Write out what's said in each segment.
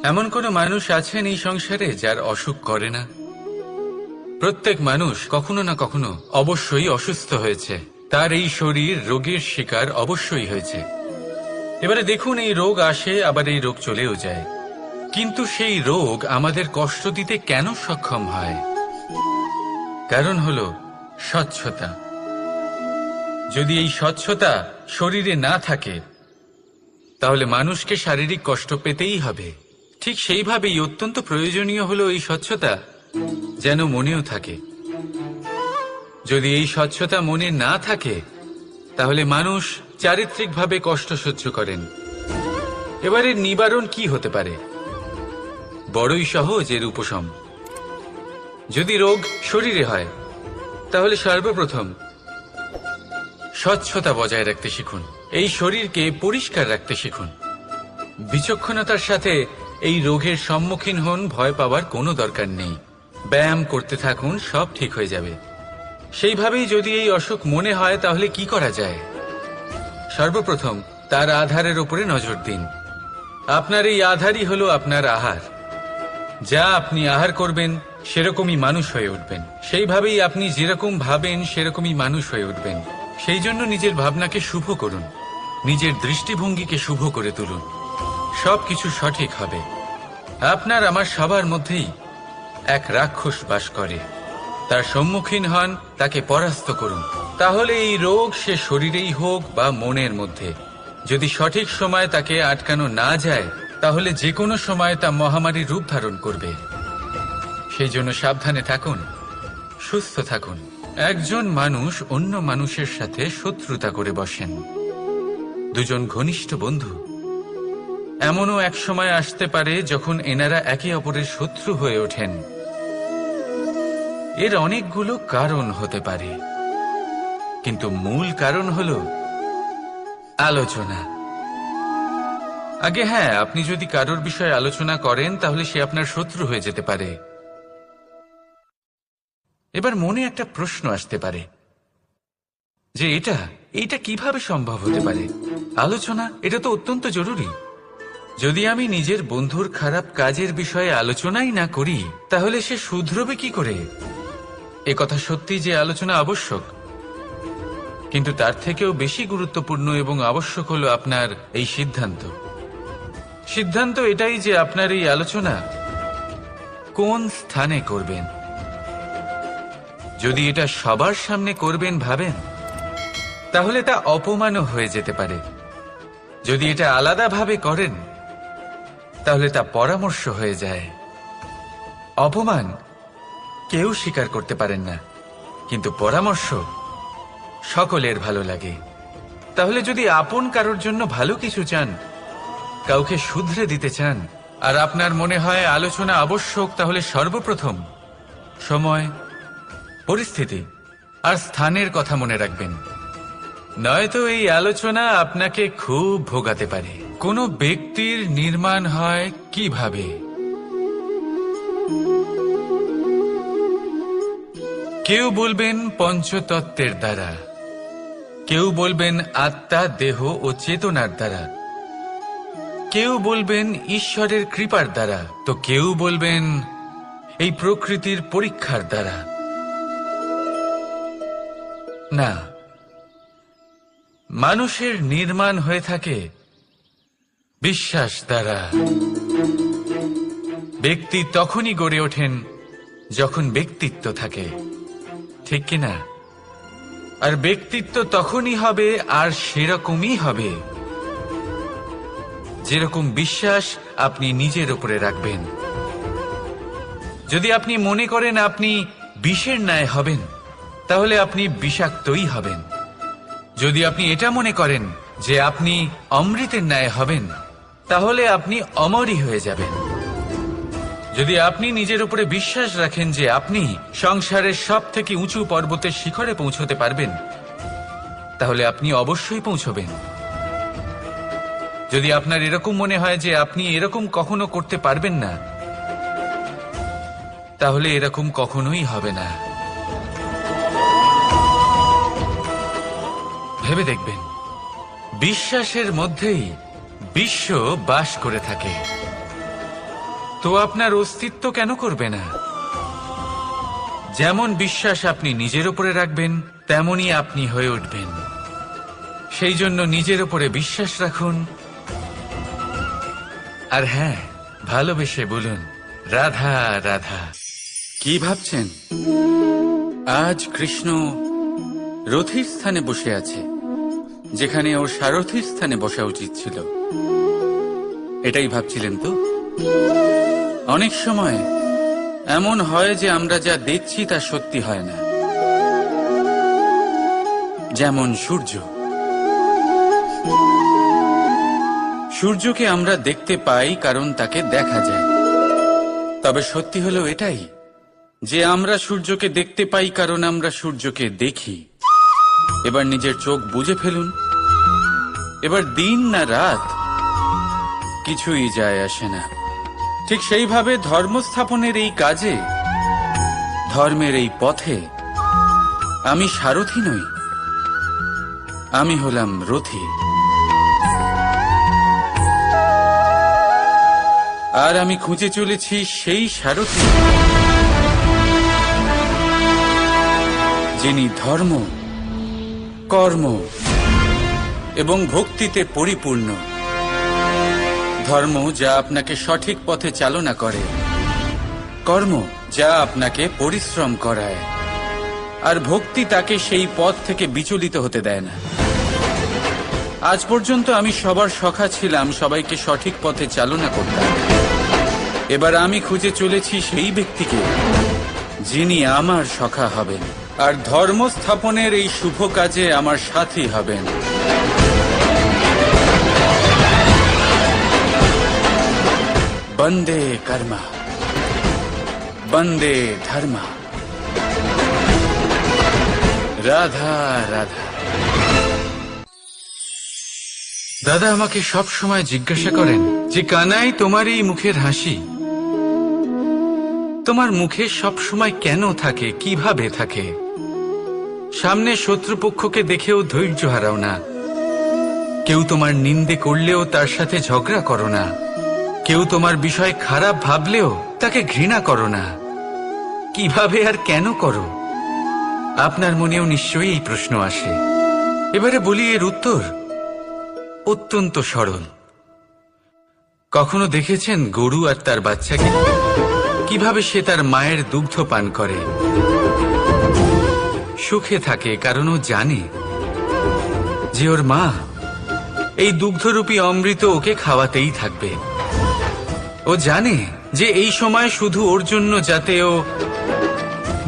এমন কোনো মানুষ আছেন এই সংসারে যার অসুখ করে না? প্রত্যেক মানুষ কখনো না কখনো অবশ্যই অসুস্থ হয়েছে, তার এই শরীর রোগের শিকার অবশ্যই হয়েছে। এবারে দেখুন, এই রোগ আসে আবার এই রোগ চলেও যায়, কিন্তু সেই রোগ আমাদের কষ্ট দিতে কেন সক্ষম হয়? কারণ হলো স্বচ্ছতা। যদি এই স্বচ্ছতা শরীরে না থাকে তাহলে মানুষকে শারীরিক কষ্ট পেতেই হবে। ঠিক সেইভাবেই অত্যন্ত প্রয়োজনীয় হলো এই স্বচ্ছতা যেন মনেও থাকে। যদি এই স্বচ্ছতা মনে না থাকে তাহলে মানুষ চারিত্রিকভাবে কষ্ট সহ্য করেন। এবারে নিবারণ কি হতে পারে? বড়ই সহজ এর উপশম। যদি রোগ শরীরে হয় তাহলে সর্বপ্রথম স্বচ্ছতা বজায় রাখতে শিখুন, এই শরীরকে পরিষ্কার রাখতে শিখুন। বিচক্ষণতার সাথে এই রোগের সম্মুখীন হন, ভয় পাওয়ার কোনো দরকার নেই। ব্যায়াম করতে থাকুন, সব ঠিক হয়ে যাবে। সেইভাবেই যদি এই অসুখ মনে হয় তাহলে কি করা যায়? সর্বপ্রথম তার আধারের উপরে নজর দিন। আপনার এই আধারই হলো আপনার আহার। যা আপনি আহার করবেন সেরকমই মানুষ হয়ে উঠবেন। সেইভাবেই আপনি যেরকম ভাবেন সেরকমই মানুষ হয়ে উঠবেন। সেই জন্য নিজের ভাবনাকে শুভ করুন, নিজের দৃষ্টিভঙ্গিকে শুভ করে তুলুন, সবকিছু সঠিক হবে। আপনার আমার সবার মধ্যেই এক রাক্ষস বাস করে, তার সম্মুখীন হন, তাকে পরাস্ত করুন। তাহলে এই রোগ সে শরীরেই হোক বা মনের মধ্যে, যদি সঠিক সময় তাকে আটকানো না যায় তাহলে যে কোনো সময় তা মহামারীর রূপ ধারণ করবে। সেই জন্য সাবধানে থাকুন, সুস্থ থাকুন। একজন মানুষ অন্য মানুষের সাথে শত্রুতা করে বসেন, দুজন ঘনিষ্ঠ বন্ধু। এমনও এক সময় আসতে পারে যখন এনারা একে অপরের শত্রু হয়ে ওঠেন। এর অনেকগুলো কারণ হতে পারে, কিন্তু মূল কারণ হলো আলোচনা। আগে হ্যাঁ, আপনি যদি কারোর বিষয়ে আলোচনা করেন তাহলে সে আপনার শত্রু হয়ে যেতে পারে। এবার মনে একটা প্রশ্ন আসতে পারে যে এটা কিভাবে সম্ভব হতে পারে? আলোচনা, এটা তো অত্যন্ত জরুরি। যদি আমি নিজের বন্ধুর খারাপ কাজের বিষয়ে আলোচনাই না করি তাহলে সে শুধরবে কি করে? এ কথা সত্যি যে আলোচনা আবশ্যক, কিন্তু তার থেকেও বেশি গুরুত্বপূর্ণ এবং আবশ্যক হলো আপনার এই সিদ্ধান্ত। সিদ্ধান্ত এটাই যে আপনার এই আলোচনা কোন স্থানে করবেন। যদি এটা সবার সামনে করবেন ভাবেন তাহলে তা অপমানও হয়ে যেতে পারে। যদি এটা আলাদাভাবে করেন তাহলে তা পরামর্শ হয়ে যায়। অপমান কেউ স্বীকার করতে পারেন না, কিন্তু পরামর্শ সকলের ভালো লাগে। তাহলে যদি আপন কারোর জন্য ভালো কিছু চান, কাউকে শুধরে দিতে চান, আর আপনার মনে হয় আলোচনা আবশ্যক, তাহলে সর্বপ্রথম সময়, পরিস্থিতি আর স্থানের কথা মনে রাখবেন। নয়তো এই আলোচনা আপনাকে খুব ভোগাতে পারে। কোনো ব্যক্তির নির্মাণ হয় কিভাবে? কেউ বলবেন পঞ্চতত্ত্বের দ্বারা, কেউ বলবেন আত্মা, দেহ ও চেতনার দ্বারা, কেউ বলবেন ঈশ্বরের কৃপার দ্বারা, তো কেউ বলবেন এই প্রকৃতির পরীক্ষার দ্বারা। না, মানুষের নির্মাণ হয়ে থাকে বিশ্বাস দ্বারা। ব্যক্তি তখনই গড়ে ওঠেন যখন ব্যক্তিত্ব থাকে, ঠিক কিনা? আর ব্যক্তিত্ব তখনই হবে আর সেরকমই হবে যেরকম বিশ্বাস আপনি নিজের উপরে রাখবেন। যদি আপনি মনে করেন আপনি বিষের ন্যায় হবেন তাহলে আপনি বিষাক্তই হবেন। যদি আপনি এটা মনে করেন যে আপনি অমৃতের ন্যায় হবেন তাহলে আপনি অমরই হয়ে যাবেন। যদি আপনি নিজের উপরে বিশ্বাস রাখেন যে আপনি সংসারের সব থেকে উঁচু পর্বতের শিখরে পৌঁছতে পারবেন তাহলে আপনি অবশ্যই পৌঁছবেন। যদি আপনার এরকম মনে হয় যে আপনি এরকম কখনো করতে পারবেন না তাহলে এরকম কখনোই হবে না। ভেবে দেখবেন, বিশ্বাসের মধ্যেই বিশ্ব বাস করে থাকে। তো আপনার অস্তিত্ব কেন করবে না? যেমন বিশ্বাস আপনি নিজের উপরে রাখবেন, তেমনই আপনি হয়ে উঠবেন। সেই জন্য নিজের উপরে বিশ্বাস রাখুন। আর হ্যাঁ, ভালোবেসে বলুন, রাধা রাধা। কি ভাবছেন? আজ কৃষ্ণ রথীর স্থানে বসে আছে, যেখানে ওর সারথীর স্থানে বসা উচিত ছিল। এটাই ভাবছিলেন তো? অনেক সময় এমন হয় যে আমরা যা দেখছি তা সত্যি হয় না। যেমন সূর্য। সূর্যকে আমরা দেখতে পাই কারণ তাকে দেখা যায়। তবে সত্যি হলো এটাই যে আমরা সূর্যকে দেখতে পাই কারণ আমরা সূর্যকে দেখি। এবার নিজের চোখ বুজে ফেলুন। এবার দিন না রাত কিছুই যায় আসে না। ঠিক সেইভাবে ধর্ম স্থাপনের এই কাজে, ধর্মের এই পথে আমি সারথি নই, আমি হলাম রথী। আর আমি খুঁজে চলেছি সেই সারথি যিনি ধর্ম, কর্ম এবং ভক্তিতে পরিপূর্ণ। ধর্ম যা আপনাকে সঠিক পথে চালনা করে, কর্ম যা আপনাকে পরিশ্রম করায়, আর ভক্তি তাকে সেই পথ থেকে বিচলিত হতে দেয় না। আজ পর্যন্ত আমি সবার সখা ছিলাম, সবাইকে সঠিক পথে চালনা করতাম। এবার আমি খুঁজে চলেছি সেই ব্যক্তিকে যিনি আমার সখা হবেন আর ধর্ম স্থাপনের এই শুভ কাজে আমার সাথী হবেন। বন্দে কর্মা, বন্দে ধর্মা, রাধা রাধা। দাদা আমাকে সব সময় জিজ্ঞাসা করেন যে কানাই, তোমার এই মুখের হাসি, তোমার মুখে সব সময় কেন থাকে, কিভাবে থাকে? সামনে শত্রুপক্ষকে দেখেও ধৈর্য হারাও না, কেউ তোমার নিন্দে করলেও তার সাথে ঝগড়া করো না, কেউ তোমার বিষয় খারাপ ভাবলেও তাকে ঘৃণা করো না। কিভাবে আর কেন করো? আপনার মনেও নিশ্চয়ই এই প্রশ্ন আসে। এবারে বলি, এর উত্তর অত্যন্ত সরল। কখনো দেখেছেন গরু আর তার বাচ্চাকে কিভাবে সে তার মায়ের দুগ্ধ পান করে? সুখে থাকে কারণ ও জানে যে ওর মা এই দুগ্ধরূপী অমৃত ওকে খাওয়াতেই থাকবে। ও জানে যে এই সময় শুধু ওর জন্য, যাতে ও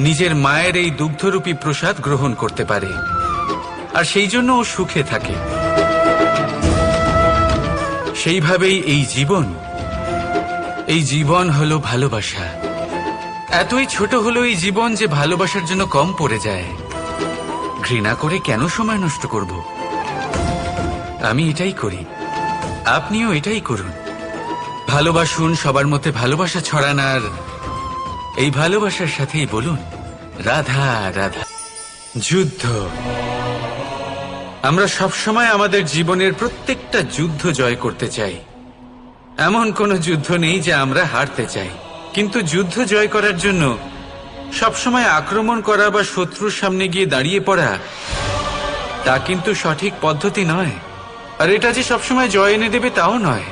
নিজের মায়ের এই দুগ্ধরূপী প্রসাদ গ্রহণ করতে পারে, আর সেই জন্য ও সুখে থাকে। সেইভাবেই এই জীবন হলো ভালোবাসা। এতই ছোট হলো এই জীবন যে ভালোবাসার জন্য কম পড়ে যায়। ঘৃণা করে কেন সময় নষ্ট করব? আমি এটাই করি, আপনিও এটাই করুন। ভালোবাসুন, সবার মধ্যে ভালোবাসা ছড়ান, আর এই ভালোবাসার সাথেই বলুন, রাধা রাধা। যুদ্ধ। আমরা সবসময় আমাদের জীবনের প্রত্যেকটা যুদ্ধ জয় করতে চাই। এমন কোনো যুদ্ধ নেই যে আমরা হারতে চাই। কিন্তু যুদ্ধ জয় করার জন্য সবসময় আক্রমণ করা বা শত্রুর সামনে গিয়ে দাঁড়িয়ে পড়া, তা কিন্তু সঠিক পদ্ধতি নয়। আর এটা যে সবসময় জয় এনে দেবে তাও নয়।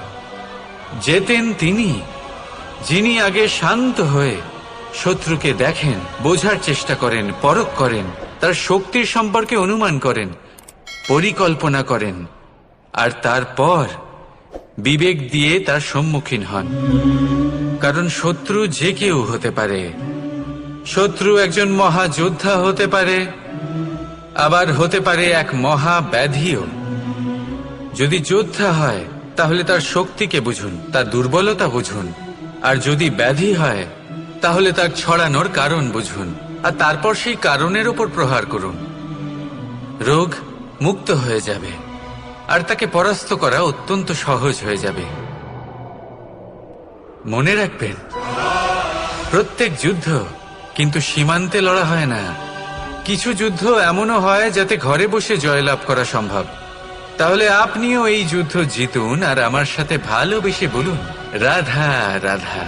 জেতেন তিনি যিনি আগে শান্ত হয়ে শত্রুকে দেখেন, বোঝার চেষ্টা করেন, পরখ করেন, তার শক্তির সম্পর্কে অনুমান করেন, পরিকল্পনা করেন, আর তারপর বিবেক দিয়ে তার সম্মুখীন হন। কারণ শত্রু যে কেউ হতে পারে। শত্রু একজন মহাযোদ্ধা হতে পারে, আবার হতে পারে এক মহাব্যাধিও। যদি যোদ্ধা হয় তাহলে তার শক্তিকে বুঝুন, তার দুর্বলতা বুঝুন, আর যদি ব্যাধি হয় তাহলে তার ছড়ানোর কারণ বুঝুন, আর তারপর সেই কারণের উপর প্রহার করুন। রোগ মুক্ত হয়ে যাবে, আর তাকে পরাস্ত করা অত্যন্ত সহজ হয়ে যাবে। মনে রাখবেন, প্রত্যেক যুদ্ধ কিন্তু সীমান্তে লড়া হয় না। কিছু যুদ্ধ এমনও হয় যাতে ঘরে বসে জয়লাভ করা সম্ভব। তাহলে আপনিও এই যুদ্ধ জিতুন, আর আমার সাথে ভালোবেসে বলুন, রাধা রাধা।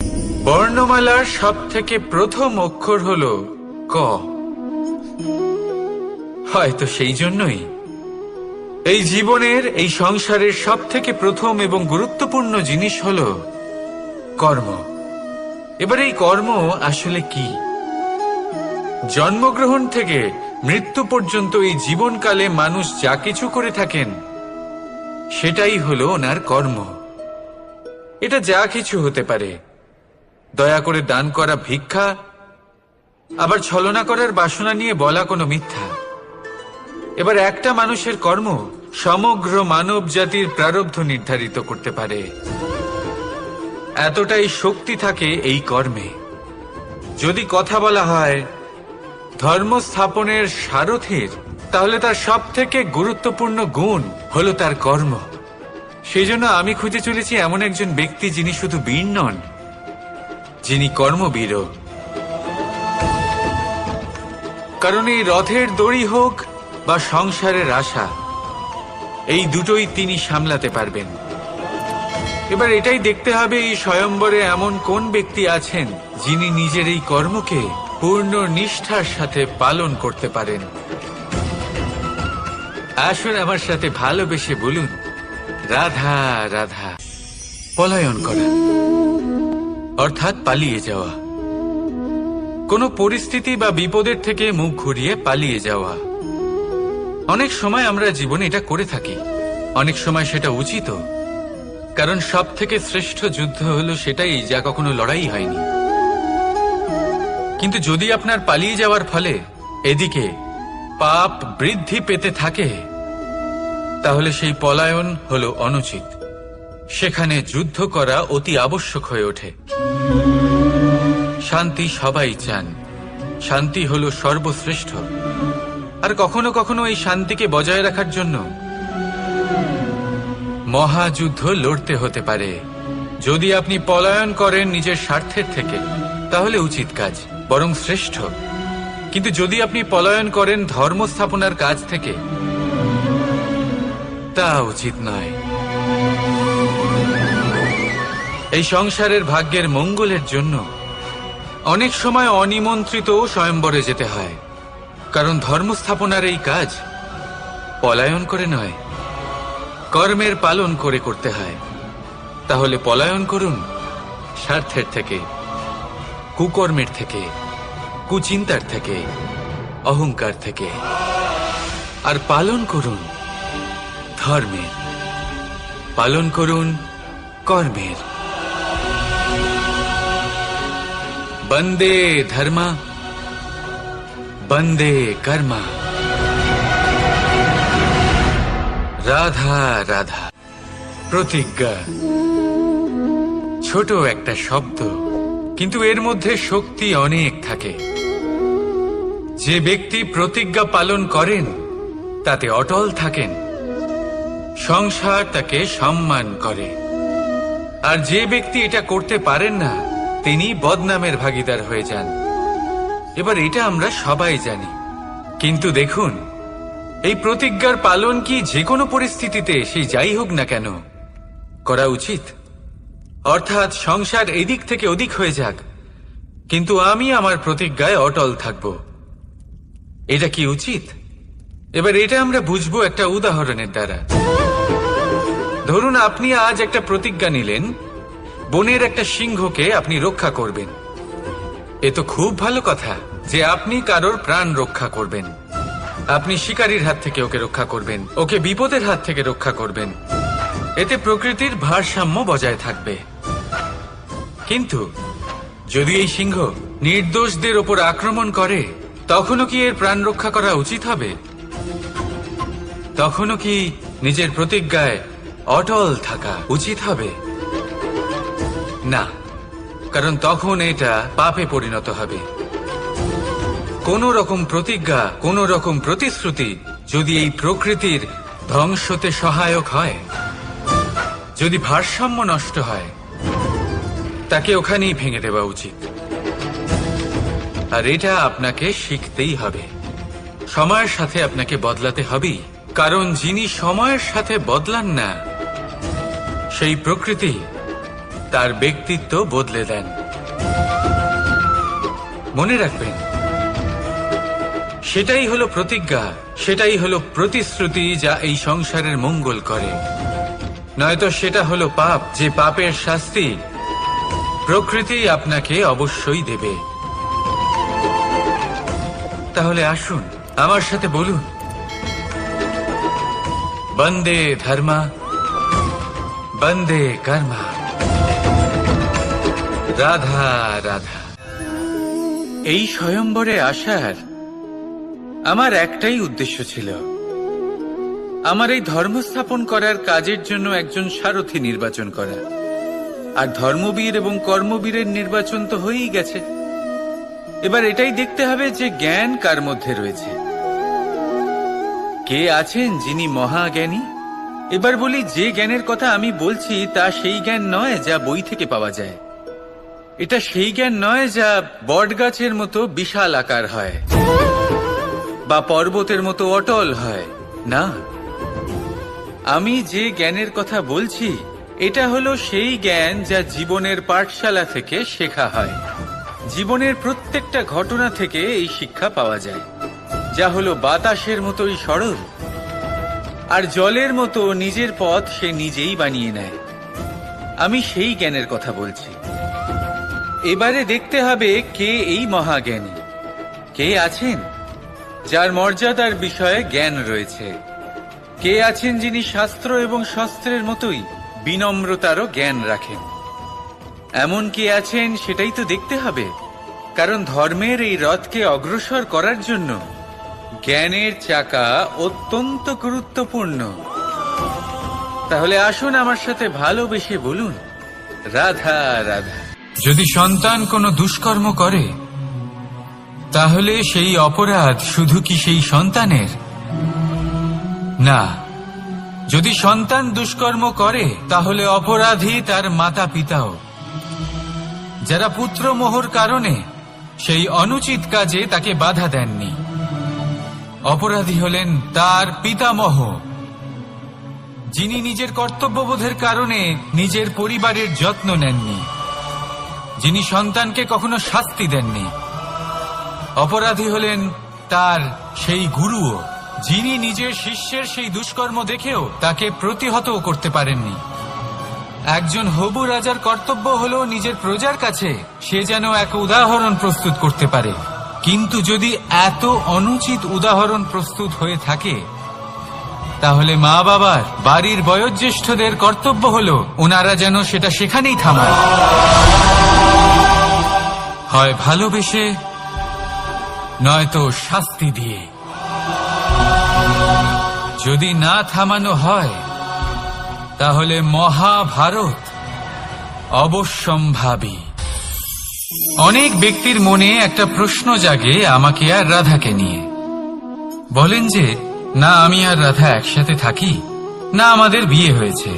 বর্ণমালার সব থেকে প্রথম অক্ষর হলো ক। হয়তো সেই জন্যই এই জীবনের, এই সংসারের সব থেকে প্রথম এবং গুরুত্বপূর্ণ জিনিস হলো কর্ম। এবার এই কর্ম আসলে কি? জন্মগ্রহণ থেকে মৃত্যু পর্যন্ত এই জীবনকালে মানুষ যা কিছু করে থাকেন সেটাই হলো ওনার কর্ম। এটা যা কিছু হতে পারে, দয়া করে দান করা ভিক্ষা, আবার ছলনা করার বাসনা নিয়ে বলা কোনো মিথ্যা। এবার একটা মানুষের কর্ম সমগ্র মানব জাতির প্রারব্ধ নির্ধারিত করতে পারে। এতটাই শক্তি থাকে এই কর্মে। যদি কথা বলা হয় ধর্ম স্থাপনের সারথীর, তাহলে তার সব থেকে গুরুত্বপূর্ণ গুণ হলো তার কর্ম। সেই জন্য আমি খুঁজে চলেছি এমন একজন ব্যক্তি যিনি শুধু বীর নন, যিনি কর্মবীরও। কারণ এই রথের দড়ি হোক বা সংসারের আশা, এই দুটোই তিনি সামলাতে পারবেন। এবার এটাই দেখতে হবে এই স্বয়ম্বরে এমন কোন ব্যক্তি আছেন যিনি নিজের এই কর্মকে পূর্ণ নিষ্ঠার সাথে পালন করতে পারেন। আসুন আমার সাথে ভালোবেসে বলুন রাধা রাধা। পলায়ন করা অর্থাৎ পালিয়ে যাওয়া, কোনো পরিস্থিতি বা বিপদের থেকে মুখ ঘুরিয়ে পালিয়ে যাওয়া। অনেক সময় আমরা জীবনে এটা করে থাকি, অনেক সময় সেটা উচিত, কারণ সব থেকে শ্রেষ্ঠ যুদ্ধ হলো সেটাই যা কখনো লড়াই হয়নি। কিন্তু যদি আপনার পালিয়ে যাওয়ার ফলে এদিকে পাপ বৃদ্ধি পেতে থাকে, তাহলে সেই পলায়ন হলো অনুচিত। সেখানে যুদ্ধ করা অতি আবশ্যক হয়ে ওঠে। শান্তি সবাই চান, শান্তি হলো সর্বশ্রেষ্ঠ। আর কখনো কখনো এই শান্তিকে বজায় রাখার জন্য মহাযুদ্ধ লড়তে হতে পারে। যদি আপনি পলায়ন করেন নিজের স্বার্থের থেকে, তাহলে উচিত কাজ, বরং শ্রেষ্ঠ। কিন্তু যদি আপনি পলায়ন করেন ধর্ম স্থাপনার কাজ থেকে, তা উচিত নয়। এই সংসারের ভাগ্যের মঙ্গলের জন্য অনেক সময় অনিমন্ত্রিত স্বয়ম্বরে যেতে হয়, কারণ ধর্ম স্থাপনার এই কাজ পলায়ন করে নয়, কর্মের পালন করে করতে হয়। তাহলে পলায়ন করুন স্বার্থের থেকে, কুকর্মের থেকে, কুচিন্তার থেকে, অহংকার থেকে, আর পালন করুন ধর্মের, পালন করুন কর্মের। বন্দে ধর্মা, বন্দে কর্মা। রাধা রাধা। প্রতিজ্ঞা ছোট একটা শব্দ, কিন্তু এর মধ্যে শক্তি অনেক থাকে। যে ব্যক্তি প্রতিজ্ঞা পালন করেন তাতে অটল থাকেন, সংসার তাকে সম্মান করে। আর যে ব্যক্তি এটা করতে পারেন না, তিনি বদনামের ভাগীদার হয়ে যান। এবার এটা আমরা সবাই জানি, কিন্তু দেখুন এই প্রতিজ্ঞার পালন কি যে কোনো পরিস্থিতিতে, সেই যাই হোক না কেন, করা উচিত। অর্থাৎ সংসার এদিক থেকে ওদিক হয়ে যাক, কিন্তু আমি আমার প্রতিজ্ঞায় অটল থাকব। এটা কি উচিত? এবার এটা আমরা বুঝবো একটা উদাহরণের দ্বারা। ধরুন আপনি আজ একটা প্রতিজ্ঞা নিলেন, বনের একটা সিংহকে আপনি রক্ষা করবেন। এ তো খুব ভালো কথা যে আপনি কারোর প্রাণ রক্ষা করবেন। আপনি শিকারীর হাত থেকে ওকে রক্ষা করবেন, ওকে বিপদের হাত থেকে রক্ষা করবেন। এতে প্রকৃতির ভারসাম্য বজায় থাকবে। কিন্তু যদি এই সিংহ নির্দোষদের ওপর আক্রমণ করে, তখনও কি এর প্রাণ রক্ষা করা উচিত হবে? তখনও কি নিজের প্রতিজ্ঞায় অটল থাকা উচিত হবে? না, কারণ তখন এটা পাপে পরিণত হবে। কোন রকম প্রতিজ্ঞা, কোন রকম প্রতিশ্রুতি যদি এই প্রকৃতির ধ্বংসতে সহায়ক হয়, যদি ভারসাম্য নষ্ট হয়, তাকে ওখানেই ভেঙে দেওয়া উচিত। আর এটা আপনাকে শিখতেই হবে, সময়ের সাথে আপনাকে বদলাতে হবেই। কারণ যিনি সময়ের সাথে বদলান না, সেই প্রকৃতি তার ব্যক্তিত্ব বদলে দেন। মনে রাখবেন, সেটাই হলো প্রতিজ্ঞা, সেটাই হলো প্রতিশ্রুতি যা এই সংসারের মঙ্গল করে। নয়তো সেটা হলো পাপ, যে পাপের শাস্তি প্রকৃতি আপনাকে অবশ্যই দেবে। তাহলে আসুন আমার সাথে বলুন, বন্দে ধর্মা বন্দে কর্মা, রাধা রাধা। এই স্বয়ম্বরে আসার আমার একটাই উদ্দেশ্য ছিল, আমার এই ধর্ম স্থাপন করার কাজের জন্য একজন সারথি নির্বাচন করা। আর ধর্মবীর এবং কর্মবীরের নির্বাচন তো হয়েই গেছে। এবার এটাই দেখতে হবে যে জ্ঞান কার মধ্যে রয়েছে, কে আছেন যিনি মহাজ্ঞানী। এবার বলি, যে জ্ঞানের কথা আমি বলছি তা সেই জ্ঞান নয় যা বই থেকে পাওয়া যায়। এটা সেই জ্ঞান নয় যা বটগাছের মতো বিশাল আকার হয় বা পর্বতের মতো অটল হয়। না, আমি যে জ্ঞানের কথা বলছি এটা হলো সেই জ্ঞান যা জীবনের পাঠশালা থেকে শেখা হয়। জীবনের প্রত্যেকটা ঘটনা থেকে এই শিক্ষা পাওয়া যায়, যা হলো বাতাসের মতোই সরল আর জলের মতো নিজের পথ সে নিজেই বানিয়ে নেয়। আমি সেই জ্ঞানের কথা বলছি। এবারে দেখতে হবে কে এই মহাজ্ঞানী, কে আছেন যার মর্যাদার বিষয়ে জ্ঞান রয়েছে, কে আছেন যিনি শাস্ত্র এবং শস্ত্রের মতোই বিনম্রতারও জ্ঞান রাখেন। এমন কে আছেন সেটাই তো দেখতে হবে, কারণ ধর্মের এই রথকে অগ্রসর করার জন্য জ্ঞানের চাকা অত্যন্ত গুরুত্বপূর্ণ। তাহলে আসুন আমার সাথে ভালোবেসে বলুন, রাধা রাধা। যদি সন্তান কোনো দুষ্কর্ম করে, তাহলে সেই অপরাধ শুধু কি সেই সন্তানের? না, যদি সন্তান দুষ্কর্ম করে তাহলে অপরাধী তার মাতা পিতাও, যারা পুত্র মোহর কারণে সেই অনুচিত কাজে তাকে বাধা দেননি। অপরাধী হলেন তার পিতামহ, যিনি নিজের কর্তব্যবোধের কারণে নিজের পরিবারের যত্ন নেননি, যিনি সন্তানকে কখনো শাস্তি দেননি। অপরাধী হলেন তার সেই গুরুও, যিনি নিজের শিষ্যের সেই দুষ্কর্ম দেখেও তাকে প্রতিহত করতে পারেননি। একজন হবু রাজার কর্তব্য হলো নিজের প্রজার কাছে সে যেন এক উদাহরণ প্রস্তুত করতে পারে, কিন্তু যদি এত অনুচিত উদাহরণ প্রস্তুত হয়ে থাকে, তাহলে মা বাবার, বাড়ির বয়োজ্যেষ্ঠদের কর্তব্য হলো ওনারা যেন সেটা সেখানেই থামায়, হয় ভালোবেসে নয়তো শাস্তি দিয়ে। যদি না থামানো হয় তাহলে মহাভারত অবশ্যম্ভাবী। অনেক ব্যক্তির মনে একটা প্রশ্ন জাগে আমাকে আর রাধাকে নিয়ে। বলেন যে, না আমি আর রাধা একসাথে থাকি, না আমাদের বিয়ে হয়েছে,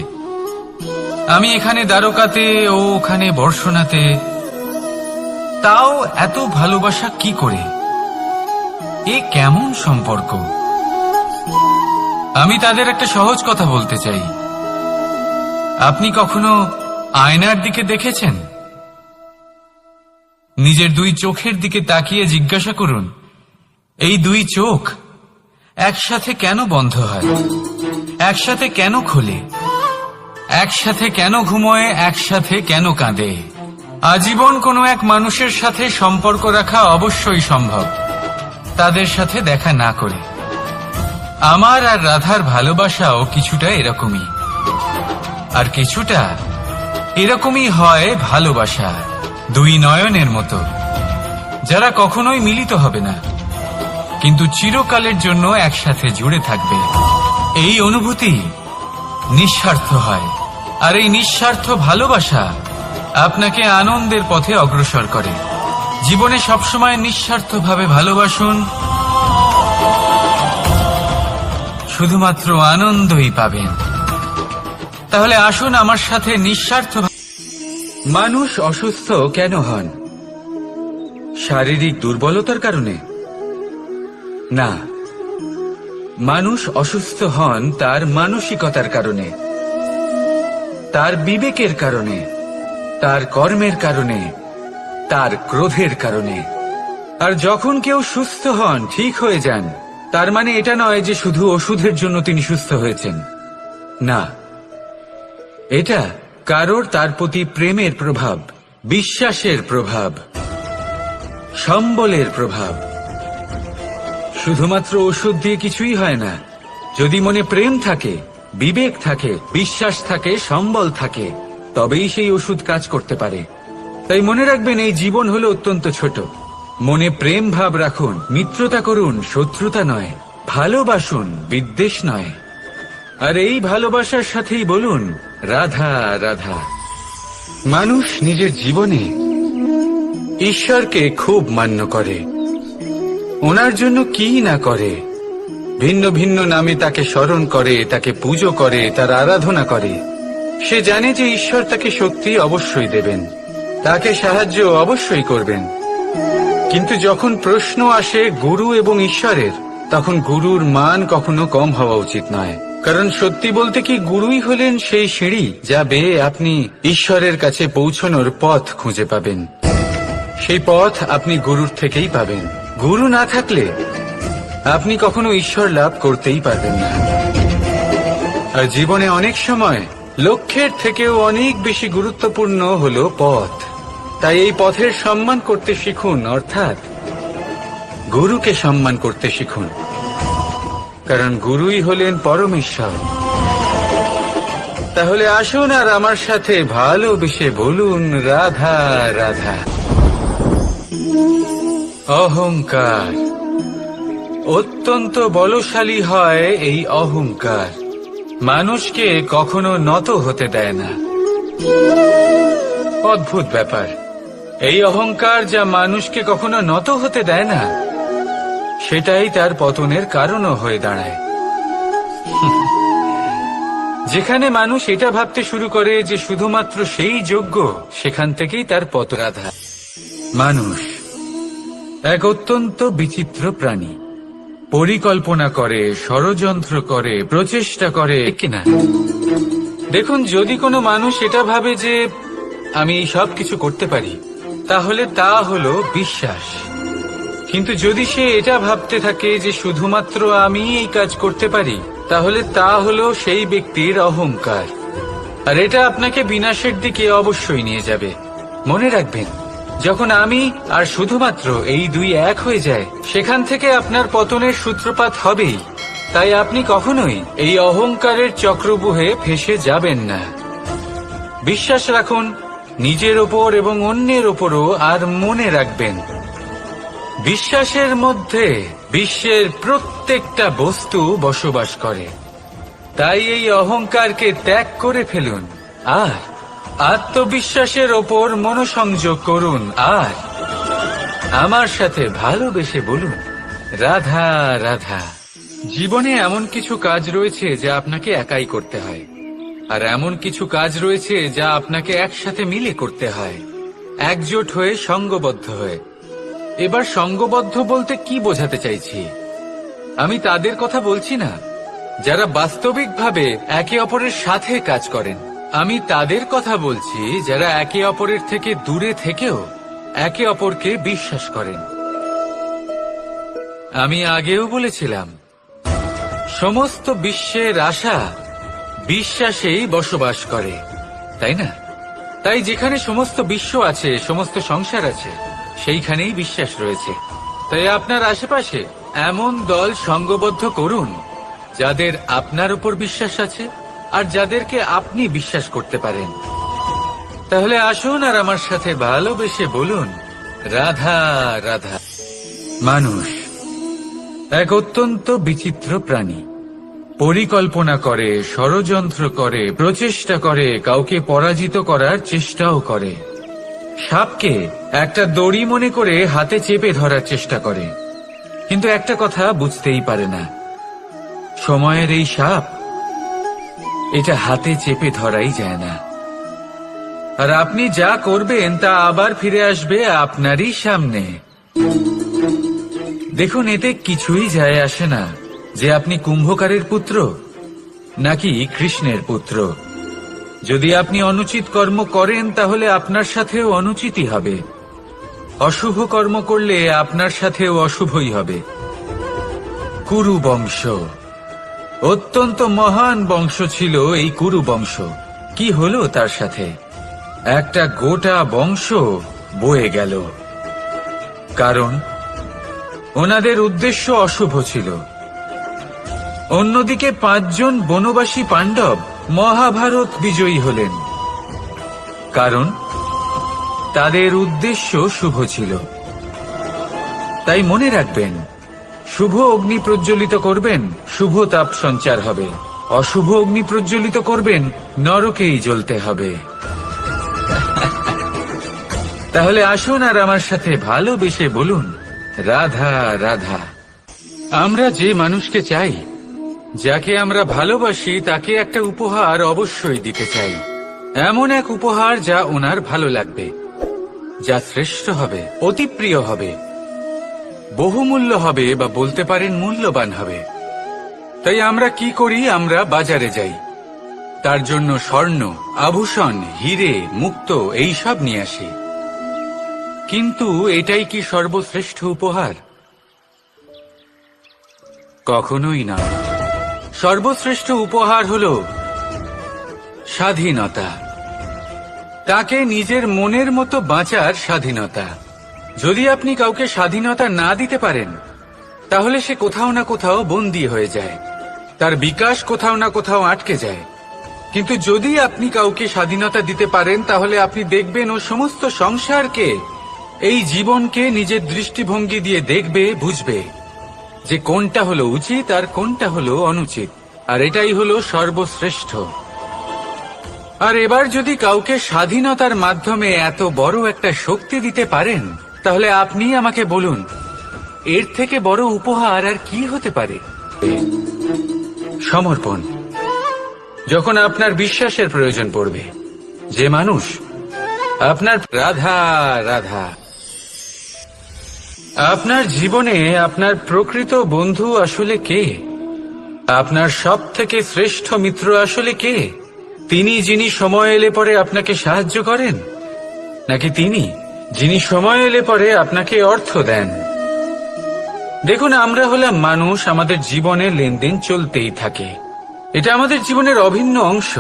আমি এখানে দ্বারকাতে ও ওখানে বর্ষণাতে, তাও এত ভালোবাসা কি করে? এ কেমন সম্পর্ক? আমি তাদের একটা সহজ কথা বলতে চাই। আপনি কখনো আয়নার দিকে দেখেছেন? নিজের দুই চোখের দিকে তাকিয়ে জিজ্ঞাসা করুন, এই দুই চোখ একসাথে কেন বন্ধ হয়, একসাথে কেন খোলে, একসাথে কেন ঘুমোয়, একসাথে কেন কাঁদে? আজীবন কোনো এক মানুষের সাথে সম্পর্ক রাখা অবশ্যই সম্ভব, তাদের সাথে দেখা না করে। আমার আর রাধার ভালোবাসাও কিছুটা এরকমই, আর কিছুটা এরকমই হয় ভালোবাসা দুই নয়নের মতো, যারা কখনোই মিলিত হবে না কিন্তু চিরকালের জন্য একসাথে জুড়ে থাকবে। এই অনুভূতি নিঃস্বার্থ হয়, আর এই নিঃস্বার্থ ভালোবাসা আপনাকে আনন্দের পথে অগ্রসর করে। জীবনে সবসময় নিঃস্বার্থভাবে ভালোবাসুন, শুধুমাত্র আনন্দই পাবেন। তাহলে আসুন আমার সাথে নিঃস্বার্থ। মানুষ অসুস্থ কেন হন? শারীরিক দুর্বলতার কারণে? না, মানুষ অসুস্থ হন তার মানসিকতার কারণে, তার বিবেকের কারণে, তার কর্মের কারণে, তার ক্রোধের কারণে। আর যখন কেউ সুস্থ হন, ঠিক হয়ে যান, তার মানে এটা নয় যে শুধু ওষুধের জন্য তিনি সুস্থ হয়েছেন। না, এটা কারোর তার প্রতি প্রেমের প্রভাব, বিশ্বাসের প্রভাব, সম্বলের প্রভাব। শুধুমাত্র ওষুধ দিয়ে কিছুই হয় না। যদি মনে প্রেম থাকে, বিবেক থাকে, বিশ্বাস থাকে, সম্বল থাকে, তবেই সেই ওষুধ কাজ করতে পারে। তাই মনে রাখবেন, এই জীবন হলো অত্যন্ত ছোট। মনে প্রেম ভাব রাখুন, মিত্রতা করুন, শত্রুতা নয়। ভালোবাসুন, বিদ্বেষ নয়। আর এই ভালোবাসার সাথেই বলুন রাধা রাধা। মানুষ নিজের জীবনে ঈশ্বরকে খুব মান্য করে, ওনার জন্য কি না করে। ভিন্ন ভিন্ন নামে তাকে স্মরণ করে, তাকে পুজো করে, তার আরাধনা করে। সে জানে যে ঈশ্বর তাকে শক্তি অবশ্যই দেবেন, তাকে সাহায্য অবশ্যই করবেন। কিন্তু যখন প্রশ্ন আসে গুরু এবং ঈশ্বরের, তখন গুরুর মান কখনো কম হওয়া উচিত নয়। কারণ সত্যি বলতে কি, গুরুই হলেন সেই সিঁড়ি যা বেয়ে আপনি ঈশ্বরের কাছে পৌঁছানোর পথ খুঁজে পাবেন। সেই পথ আপনি গুরুর থেকেই পাবেন। গুরু না থাকলে আপনি কখনো ঈশ্বর লাভ করতেই পারবেন না। আর জীবনে অনেক সময় লক্ষ্যের থেকেও অনেক বেশি গুরুত্বপূর্ণ হলো পথ। তাই এই পথের সম্মান করতে শিখুন, অর্থাৎ গুরুকে সম্মান করতে শিখুন। কারণ গুরুই হলেন পরমেশ্বর। তাহলে আসুন আর আমার সাথে ভালোবেসে বলুন রাধা রাধা। অহংকার অত্যন্ত বলশালী হয়। এই অহংকার মানুষকে কখনো নত হতে দেয় না। অদ্ভুত ব্যাপার, এই অহংকার যা মানুষকে কখনো নত হতে দেয় না, সেটাই তার পতনের কারণও হয়ে দাঁড়ায়। যেখানে মানুষ এটা ভাবতে শুরু করে যে শুধুমাত্র সেই যোগ্য, সেখান থেকেই তার পতন। রাধা। মানুষ এক অত্যন্ত বিচিত্র প্রাণী। পরিকল্পনা করে, ষড়যন্ত্র করে, প্রচেষ্টা করে কিনা। দেখুন, যদি কোনো মানুষ এটা ভাবে যে আমি সব কিছু করতে পারি, তাহলে তা হলো বিশ্বাস। কিন্তু যদি সে এটা ভাবতে থাকে যে শুধুমাত্র আমি এই কাজ করতে পারি, তাহলে তা হলো সেই ব্যক্তির অহংকার। আর এটা আপনাকে বিনাশের দিকে অবশ্যই নিয়ে যাবে। মনে রাখবেন, যখন আমি আর শুধুমাত্র এই দুই এক হয়ে যায়, সেখান থেকে আপনার পতনের সূত্রপাত হবেই। তাই আপনি কখনোই এই অহংকারের চক্রব্যূহে ফেঁসে যাবেন না। বিশ্বাস রাখুন নিজের ওপর এবং অন্যের ওপরও। আর মনে রাখবেন, বিশ্বাসের মধ্যে বিশ্বের প্রত্যেকটা বস্তু বসবাস করে। তাই এই অহংকারকে ত্যাগ করে ফেলুন আর আত্মবিশ্বাসের ওপর মনোসংযোগ করুন। আর আমার সাথে ভালোবেসে বলুন রাধা রাধা। জীবনে এমন কিছু কাজ রয়েছে যা আপনাকে একাই করতে হয়, আর এমন কিছু কাজ রয়েছে যা আপনাকে একসাথে মিলে করতে হয়, একজোট হয়ে, সঙ্গবদ্ধ হয়ে। এবার সঙ্গবদ্ধ বলতে কি বোঝাতে চাইছি? আমি তাদের কথা বলছি না যারা বাস্তবিকভাবে একে অপরের সাথে কাজ করেন। আমি তাদের কথা বলছি যারা একে অপরের থেকে দূরে থেকেও একে অপরকে বিশ্বাস করেন। আমি আগেও বলেছিলাম, সমস্ত বিশ্বের আশা বিশ্বাসেই বসবাস করে, তাই না? তাই যেখানে সমস্ত বিশ্ব আছে, সমস্ত সংসার আছে, সেইখানেই বিশ্বাস রয়েছে। তাই আপনার আশেপাশে এমন দল সঙ্গবদ্ধ করুন যাদের আপনার উপর বিশ্বাস আছে আর যাদেরকে আপনি বিশ্বাস করতে পারেন। তাহলে আসুন আর আমার সাথে ভালোবেসে বলুন রাধা রাধা। মানুষ এক অত্যন্ত বিচিত্র প্রাণী। পরিকল্পনা করে, ষড়যন্ত্র করে, প্রচেষ্টা করে, কাউকে পরাজিত করার চেষ্টাও করে। সাপকে একটা দড়ি মনে করে হাতে চেপে ধরার চেষ্টা করে, কিন্তু একটা কথা বুঝতেই পারে না, সময়ের এই সাপ, এটা হাতে চেপে ধরাই যায় না। আর আপনি যা করবেন তা আবার ফিরে আসবে আপনারই সামনে। দেখুন, এতে কিছুই যায় আসে না যে আপনি কুম্ভকারের পুত্র নাকি কৃষ্ণের পুত্র। যদি আপনি অনুচিত কর্ম করেন তাহলে আপনার সাথেও অনুচিতই হবে। অশুভ কর্ম করলে আপনার সাথেও অশুভই হবে। কুরু বংশ অত্যন্ত মহান বংশ ছিল এই কুরু বংশ। কি হলো তার সাথে? একটা গোটা বংশ বয়ে গেল। কারণ ওনাদের উদ্দেশ্য অশুভ ছিল। অন্যদিকে 5 জন বনবাসী পাণ্ডব মহাভারত বিজয়ী হলেন, কারণ তাদের উদ্দেশ্য শুভ ছিল। তাই মনে রাখবেন, শুভ অগ্নি প্রজ্বলিত করবেন, শুভ তাপ সঞ্চার হবে। অশুভ অগ্নি প্রজ্বলিত করবেন, নরকেই জ্বলতে হবে। তাহলে আসুন আর আমার সাথে ভালোবেসে বলুন, রাধা রাধা। আমরা যে মানুষকে চাই, যাকে আমরা ভালোবাসি, তাকে একটা উপহার অবশ্যই দিতে চাই। এমন এক উপহার যা ওনার ভালো লাগবে, যা শ্রেষ্ঠ হবে, অতি প্রিয় হবে, বহুমূল্য হবে, বা বলতে পারেন মূল্যবান হবে। তাই আমরা কি করি? আমরা বাজারে যাই, তার জন্য স্বর্ণ, আভূষণ, হিরে, মুক্ত এইসব নিয়ে আসি। কিন্তু এটাই কি সর্বশ্রেষ্ঠ উপহার? কখনোই না। সর্বশ্রেষ্ঠ উপহার হল স্বাধীনতা। তাকে নিজের মনের মতো বাঁচার স্বাধীনতা। যদি আপনি কাউকে স্বাধীনতা না দিতে পারেন, তাহলে সে কোথাও না কোথাও বন্দী হয়ে যায়, তার বিকাশ কোথাও না কোথাও আটকে যায়। কিন্তু যদি আপনি কাউকে স্বাধীনতা দিতে পারেন, তাহলে আপনি দেখবেন ও সমস্ত সংসারকে, এই জীবনকে নিজের দৃষ্টিভঙ্গি দিয়ে দেখবে, বুঝবে যে কোনটা হলো উচিত আর কোনটা হলো অনুচিত। আর এটাই হলো সর্বশ্রেষ্ঠ। আর এবার যদি কাউকে স্বাধীনতার মাধ্যমে এত বড় একটা শক্তি দিতে পারেন, তাহলে আপনি আমাকে বলুন, এর থেকে বড় উপহার আর কি হতে পারে? সমর্পণ। যখন আপনার বিশ্বাসের প্রয়োজন পড়বে, যে মানুষ আপনার রাধা রাধা, আপনার জীবনে আপনার প্রকৃত বন্ধু আসলে কে? আপনার সব থেকে শ্রেষ্ঠ মিত্র আসলে কে? তিনি যিনি সময় এলে পরে আপনাকে সাহায্য করেন, নাকি তিনি যিনি সময় এলে পরে আপনাকে অর্থ দেন? দেখুন, আমরা হলাম মানুষ, আমাদের জীবনে লেনদেন চলতেই থাকে। এটা আমাদের জীবনের অভিন্ন অংশ।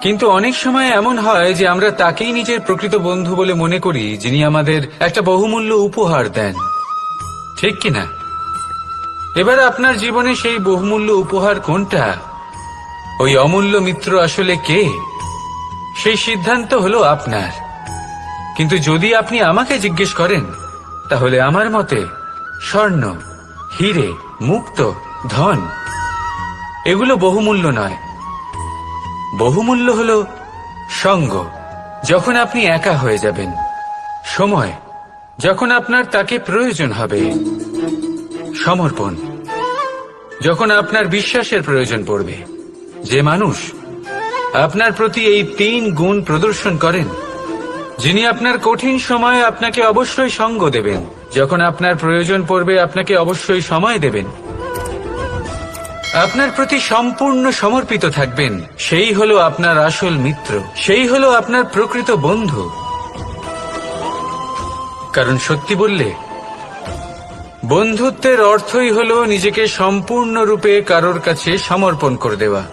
কিন্তু অনেক সময় এমন হয় যে আমরা তাকেই নিজের প্রকৃত বন্ধু বলে মনে করি, যিনি আমাদের একটা বহুমূল্য উপহার দেন, ঠিক কিনা? এবার আপনার জীবনে সেই বহুমূল্য উপহার কোনটা, ওই অমূল্য মিত্র আসলে কে, সেই সিদ্ধান্ত হলো আপনার। কিন্তু যদি আপনি আমাকে জিজ্ঞেস করেন, তাহলে আমার মতে স্বর্ণ, হিরে, মুক্ত, ধন এগুলো বহুমূল্য নয়। বহুমূল্য হলো সঙ্গ, যখন আপনি একা হয়ে যাবেন, সময়, যখন আপনার তাকে প্রয়োজন হবে, সমর্পণ, যখন আপনার বিশ্বাসের প্রয়োজন পড়বে। যে মানুষ আপনার প্রতি এই 3 গুণ প্রদর্শন করেন, যিনি আপনার কঠিন সময়ে আপনাকে অবশ্যই সঙ্গ দেবেন, যখন আপনার প্রয়োজন পড়বে আপনাকে অবশ্যই সময় দেবেন, আপনার প্রতি সম্পূর্ণ সমর্পিত থাকবেন, সেই হলো আপনার আসল মিত্র, সেই হলো আপনার প্রকৃত বন্ধু। কারণ সত্যি বললে, বন্ধুত্বের অর্থই হলো নিজেকে সম্পূর্ণরূপে কারোর কাছে সমর্পণ করে দেওয়া।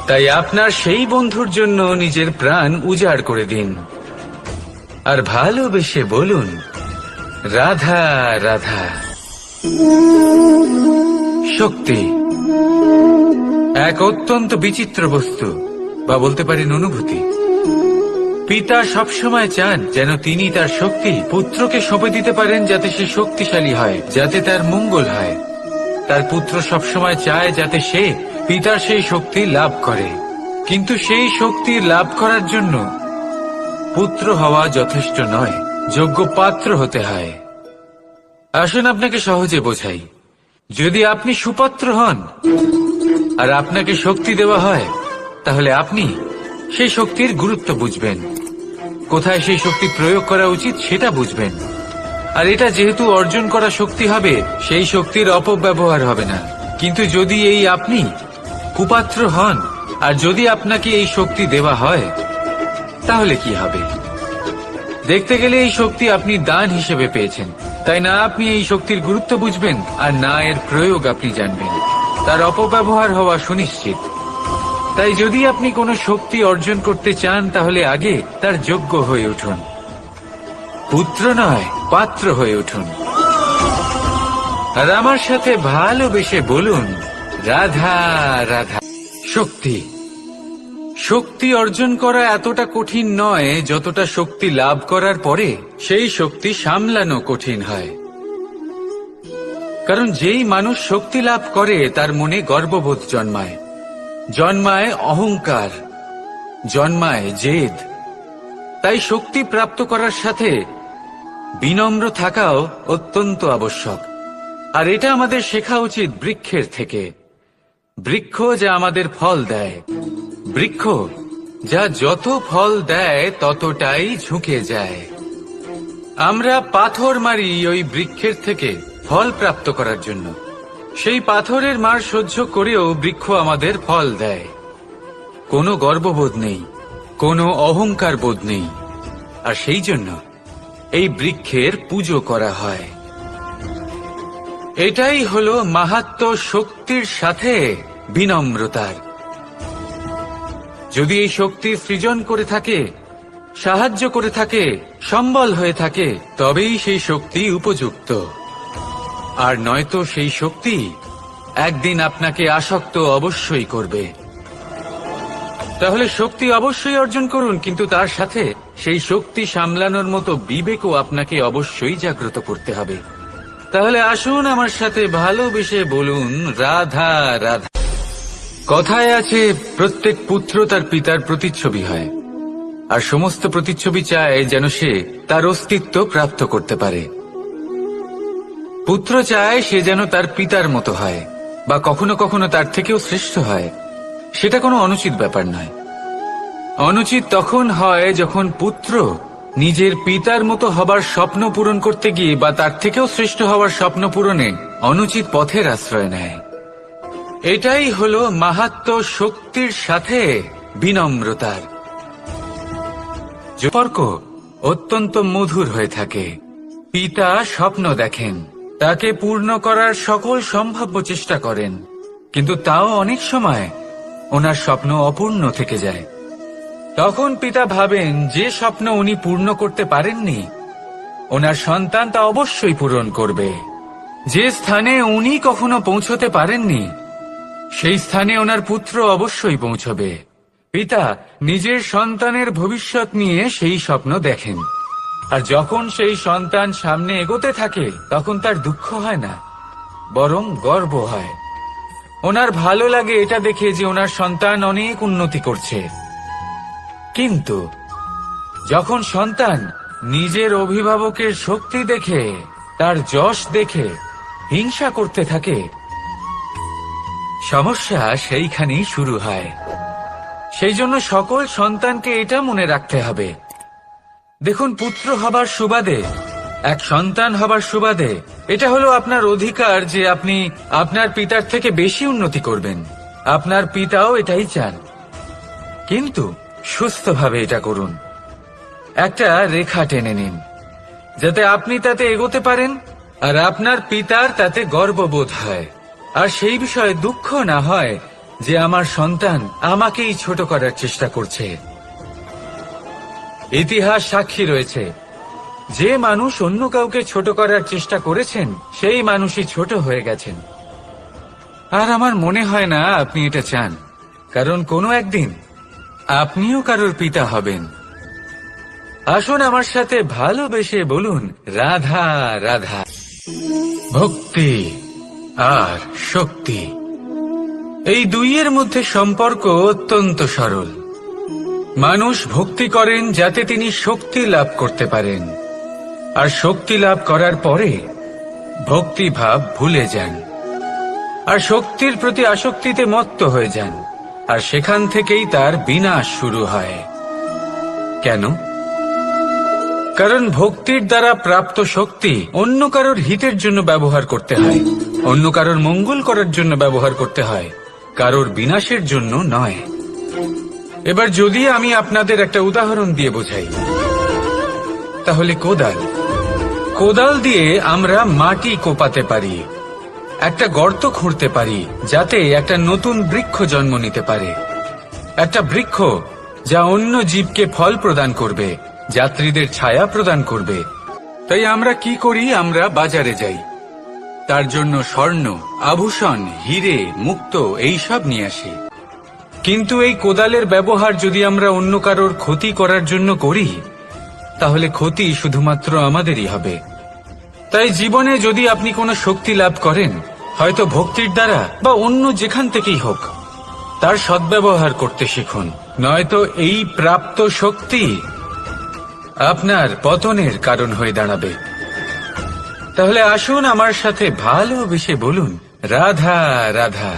তাই আপনার সেই বন্ধুর জন্য নিজের প্রাণ উজাড় করে দিন, আর ভালোবেসে বলুন, রাধা রাধা। শক্তি এক অত্যন্ত বিচিত্র বস্তু, বা বলতে পারেন অনুভূতি। পিতা সবসময় চান যেন তিনি তার শক্তি পুত্রকে সঁপে দিতে পারেন, যাতে সে শক্তিশালী হয়, যাতে তার মঙ্গল হয়। তার পুত্র সবসময় চায় যাতে সে পিতার সেই শক্তি লাভ করে। কিন্তু সেই শক্তি লাভ করার জন্য পুত্র হওয়া যথেষ্ট নয়, যোগ্য পাত্র হতে হয়। আসুন আপনাকে সহজে বোঝাই। যদি আপনি সুপাত্র হন আর আপনাকে শক্তি দেওয়া হয়, তাহলে আপনি সেই শক্তির গুরুত্ব বুঝবেন, কোথায় সেই শক্তি প্রয়োগ করা উচিত সেটা বুঝবেন। আর এটা যেহেতু অর্জন করা শক্তি হবে, সেই শক্তির অপব্যবহার হবে না। কিন্তু যদি এই আপনি কুপাত্র হন আর যদি আপনাকে এই শক্তি দেওয়া হয় তাহলে কি হবে? দেখতে গেলে এই শক্তি আপনি দান হিসেবে পেয়েছেন, তাই না আপনি এই শক্তির গুরুত্ব বুঝবেন আর না এর প্রয়োগ আপনি জানবেন। তার অপব্যবহার হওয়া সুনিশ্চিত। তাই যদি আপনি কোনো শক্তি অর্জন করতে চান তাহলে আগে তার যোগ্য হয়ে উঠুন। পুত্র নয়, পাত্র হয়ে উঠুন। আর আমার সাথে ভালোবেসে বলুন, রাধা রাধা। শক্তি শক্তি অর্জন করা এতটা কঠিন নয় যতটা শক্তি লাভ করার পরে সেই শক্তি সামলানো কঠিন হয়। কারণ যেই মানুষ শক্তি লাভ করে তার মনে গর্ববোধ জন্মায়, জন্মায় অহংকার, জন্মায় জেদ। তাই শক্তি প্রাপ্ত করার সাথে বিনম্র থাকাও অত্যন্ত আবশ্যক। আর এটা আমাদের শেখা উচিত বৃক্ষের থেকে। বৃক্ষ যা আমাদের ফল দেয়, বৃক্ষ যা যত ফল দেয় ততটাই ঝুঁকে যায়। আমরা পাথর মারি ওই বৃক্ষের থেকে ফল প্রাপ্ত করার জন্য। সেই পাথরের মার সহ্য করেও বৃক্ষ আমাদের ফল দেয়। কোনো গর্ববোধ নেই, কোনো অহংকার বোধ নেই। আর সেই জন্য এই বৃক্ষের পুজো করা হয়। এটাই হলো মাহাত্ম্য শক্তির সাথে বিনম্রতার। যদি এই শক্তি সৃজন করে থাকে, সাহায্য করে থাকে, সম্বল হয়ে থাকে, তবেই সেই শক্তি উপযুক্ত। আর নয়তো সেই শক্তি একদিন আপনাকে আসক্ত অবশ্যই করবে। তাহলে শক্তি অবশ্যই অর্জন করুন, কিন্তু তার সাথে সেই শক্তি সামলানোর মতো বিবেকও আপনাকে অবশ্যই জাগ্রত করতে হবে। তাহলে আসুন আমার সাথে ভালোবেসে বলুন, রাধা রাধা। কথায় আছে, প্রত্যেক পুত্র তার পিতার প্রতিচ্ছবি হয়, আর সমস্ত প্রতিচ্ছবি চায় যেন সে তার অস্তিত্ব প্রাপ্ত করতে পারে। পুত্র চায় সে যেন তার পিতার মতো হয়, বা কখনো কখনো তার থেকেও শ্রেষ্ঠ হয়। সেটা কোনো অনুচিত ব্যাপার নয়। অনুচিত তখন হয় যখন পুত্র নিজের পিতার মতো হবার স্বপ্ন পূরণ করতে গিয়ে বা তার থেকেও শ্রেষ্ঠ হওয়ার স্বপ্ন পূরণে অনুচিত পথের আশ্রয় নেয়। এটাই হলো মাহাত্ম্য শক্তির সাথে বিনম্রতার। সম্পর্ক অত্যন্ত মধুর হয়ে থাকে। পিতা স্বপ্ন দেখেন, তাকে পূর্ণ করার সকল সম্ভাব্য চেষ্টা করেন, কিন্তু তাও অনেক সময় ওনার স্বপ্ন অপূর্ণ থেকে যায়। তখন পিতা ভাবেন যে স্বপ্ন উনি পূর্ণ করতে পারেননি, ওনার সন্তান তা অবশ্যই পূরণ করবে। যে স্থানে উনি কখনো পৌঁছতে পারেননি, সেই স্থানে ওনার পুত্র অবশ্যই পৌঁছবে। পিতা নিজের সন্তানের ভবিষ্যৎ নিয়ে সেই স্বপ্ন দেখেন, আর যখন সেই সন্তান সামনে এগোতে থাকে তখন তার দুঃখ হয় না, বরং গর্ব হয়। ওনার ভালো লাগে এটা দেখে যে ওনার সন্তান অনেক উন্নতি করছে। কিন্তু যখন সন্তান নিজের অভিভাবকের শক্তি দেখে, তার যশ দেখে হিংসা করতে থাকে, সমস্যা সেইখানেই শুরু হয়। সেই জন্য সকল সন্তানকে এটা মনে রাখতে হবে, দেখুন, পুত্র হবার সুবাদে, এক সন্তান হবার সুবাদে এটা হলো আপনার অধিকার যে আপনি আপনার পিতার থেকে বেশি উন্নতি করবেন। আপনার পিতাও এটাই চান, কিন্তু সুস্থভাবে এটা করুন। একটা রেখা টেনে নিন যাতে আপনি তাতে এগোতে পারেন আর আপনার পিতার তাতে গর্ববোধ হয়, আর সেই বিষয়ে দুঃখ না হয় যে আমার সন্তান আমাকেই ছোট করার চেষ্টা করছে। ইতিহাস সাক্ষী রয়েছে, যে মানুষ অন্য কাউকে ছোট করার চেষ্টা করেছেন সেই মানুষই ছোট হয়ে গেছেন। আর আমার মনে হয় না আপনি এটা চান, কারণ কোনো একদিন আপনিও কারোর পিতা হবেন। আসুন আমার সাথে ভালোবেসে বলুন, রাধা রাধা। ভক্তি আর শক্তি, এই দুইয়ের মধ্যে সম্পর্ক অত্যন্ত সরল। মানুষ ভক্তি করেন যাতে তিনি শক্তি লাভ করতে পারেন, আর শক্তি লাভ করার পরে ভক্তিভাব ভুলে যান, আর শক্তির প্রতি আসক্তিতে মত্ত হয়ে যান, আর সেখান থেকেই তার বিনাশ শুরু হয়। কেন? কারণ ভক্তির দ্বারা প্রাপ্ত শক্তি অন্য কারোর হিতের জন্য ব্যবহার করতে হয়, অন্য কারোর মঙ্গল করার জন্য ব্যবহার করতে হয়, কারোর বিনাশের জন্য নয়। এবার যদি আমি আপনাদের একটা উদাহরণ দিয়ে বোঝাই, তাহলে কোদাল দিয়ে আমরা মাটি কোপাতে পারি, একটা গর্ত খুঁড়তে পারি যাতে একটা নতুন বৃক্ষ জন্ম নিতে পারে, একটা বৃক্ষ যা অন্য জীবকে ফল প্রদান করবে, যাত্রীদের ছায়া প্রদান করবে। তাই আমরা কি করি? আমরা বাজারে যাই, তার জন্য স্বর্ণ, আভূষণ, হিরে, মুক্তো এইসব নিয়ে আসি। কিন্তু এই কোদালের ব্যবহার যদি আমরা অন্য কারোর ক্ষতি করার জন্য করি, তাহলে ক্ষতি শুধুমাত্র আমাদেরই হবে। তাই জীবনে যদি আপনি কোনো শক্তি লাভ করেন, হয়তো ভক্তির দ্বারা বা অন্য যেখান থেকেই হোক, তার সদ্ব্যবহার করতে শিখুন, নয়তো এই প্রাপ্ত শক্তি আপনার পতনের কারণ হয়ে দাঁড়াবে। তাহলে আসুন আমার সাথে ভালোবেসে বলুন, রাধা রাধা।